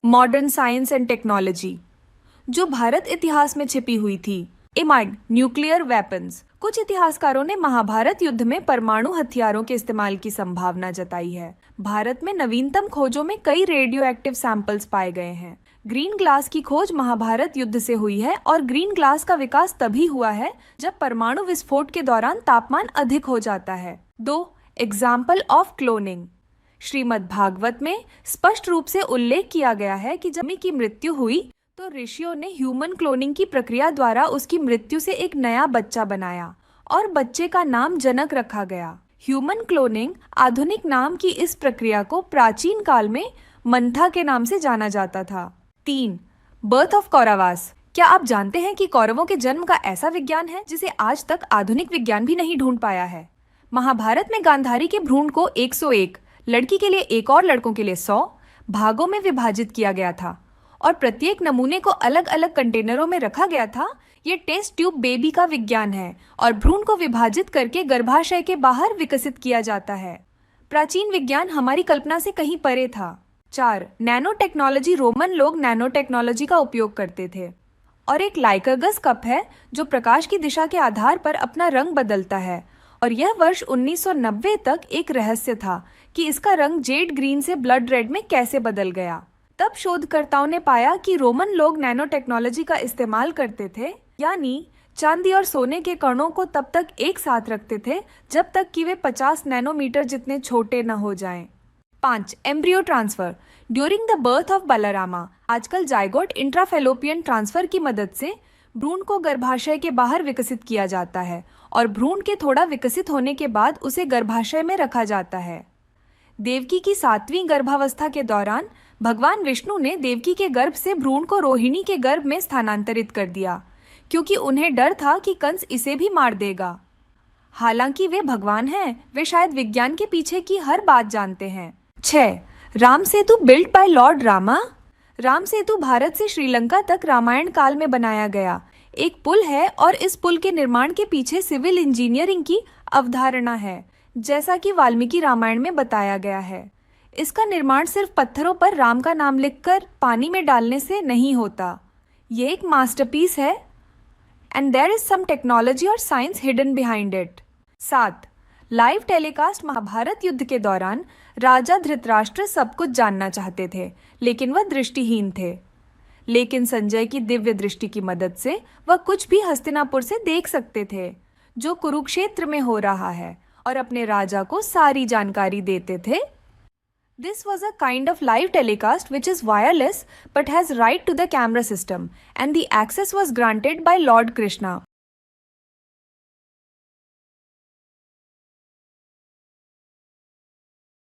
Modern science and technology जो भारत इतिहास में छिपी हुई थी। इमाइड न्यूक्लियर वेपन्स। कुछ इतिहासकारों ने महाभारत युद्ध में परमाणु हथियारों के इस्तेमाल की संभावना जताई है। भारत में नवीनतम खोजों में कई रेडियो एक्टिव सैंपल्स पाए गए हैं। ग्रीन ग्लास की खोज महाभारत युद्ध से हुई है और ग्रीन ग्लास का विकास तभी हुआ है जब परमाणु विस्फोट के दौरान तापमान अधिक हो जाता है। 2. Example of cloning. Shrimad Bhagwat में स्पष्ट रूप से उल्लेख किया गया है कि जब की मृत्यु हुई तो ऋषियों ने ह्यूमन क्लोनिंग की प्रक्रिया द्वारा उसकी मृत्यु से एक नया बच्चा बनाया और बच्चे का नाम जनक रखा गया। ह्यूमन क्लोनिंग आधुनिक नाम की इस प्रक्रिया को प्राचीन काल में मंथा के नाम से जाना जाता था। 3. Birth of Kauravas. क्या आप जानते हैं कि कौरवों के जन्म का ऐसा विज्ञान है जिसे आज तक आधुनिक विज्ञान भी नहीं ढूंढ पाया है। महाभारत में गांधारी के भ्रूण को 101, लड़की के लिए 1 और लड़कों के लिए 100 भागों में विभाजित किया गया था और प्रत्येक नमूने को अलग अलग कंटेनरों में रखा गया था। ये टेस्ट ट्यूब बेबी का विज्ञान है और भ्रूण को विभाजित करके गर्भाशय के बाहर विकसित किया जाता है। प्राचीन विज्ञान हमारी कल्पना से कहीं परे था। 4. Nano technology. रोमन लोग नैनो टेक्नोलॉजी का उपयोग करते थे और एक लाइकर्गस कप है जो प्रकाश की दिशा के आधार पर अपना रंग बदलता है और यह वर्ष 1990 तक एक रहस्य था कि इसका रंग जेड ग्रीन से ब्लड रेड में कैसे बदल गया। तब शोधकर्ताओं ने पाया कि रोमन लोग नैनो टेक्नोलॉजी का इस्तेमाल करते थे, यानी चांदी और सोने के कणों को तब तक एक साथ रखते थे जब तक कि वे 50 नैनोमीटर जितने छोटे न हो जाएं। 5. Embryo transfer. During the birth of Balarama. आजकल जाइगोट इंट्राफेलोपियन ट्रांसफर की मदद से भ्रूण को गर्भाशय के बाहर विकसित किया जाता है और भ्रूण के थोड़ा विकसित होने के बाद उसे गर्भाशय में रखा जाता है। देवकी की 7वीं गर्भावस्था के दौरान भगवान विष्णु ने देवकी के गर्भ से भ्रूण को रोहिणी के गर्भ में स्थानांतरित कर दिया क्योंकि उन्हें डर था कि कंस इसे भी मार देगा। हालांकि वे भगवान हैं, वे शायद विज्ञान के पीछे की हर बात जानते हैं। 6. Ram Setu built by lord Rama. Ram Setu Bharat से श्रीलंका तक रामायण काल में बनाया गया एक पुल है और इस पुल के निर्माण के पीछे सिविल इंजीनियरिंग की अवधारणा है, जैसा कि वाल्मीकि रामायण में बताया गया है। इसका निर्माण सिर्फ पत्थरों पर राम का नाम लिखकर पानी में डालने से नहीं होता। ये एक मास्टरपीस है and there is some technology और science hidden behind it. 7. Live telecast. Mahabharat युद्ध के दौरान राजा धृतराष्ट्र सब कुछ जानना चाहते थे लेकिन वह दृष्टिहीन थे, लेकिन संजय की दिव्य दृष्टि की मदद से वह कुछ भी हस्तिनापुर से देख सकते थे जो कुरुक्षेत्र में हो रहा है और अपने राजा को सारी जानकारी देते थे। This was a kind of live telecast which is wireless but has right to the camera system and the access was granted by Lord Krishna.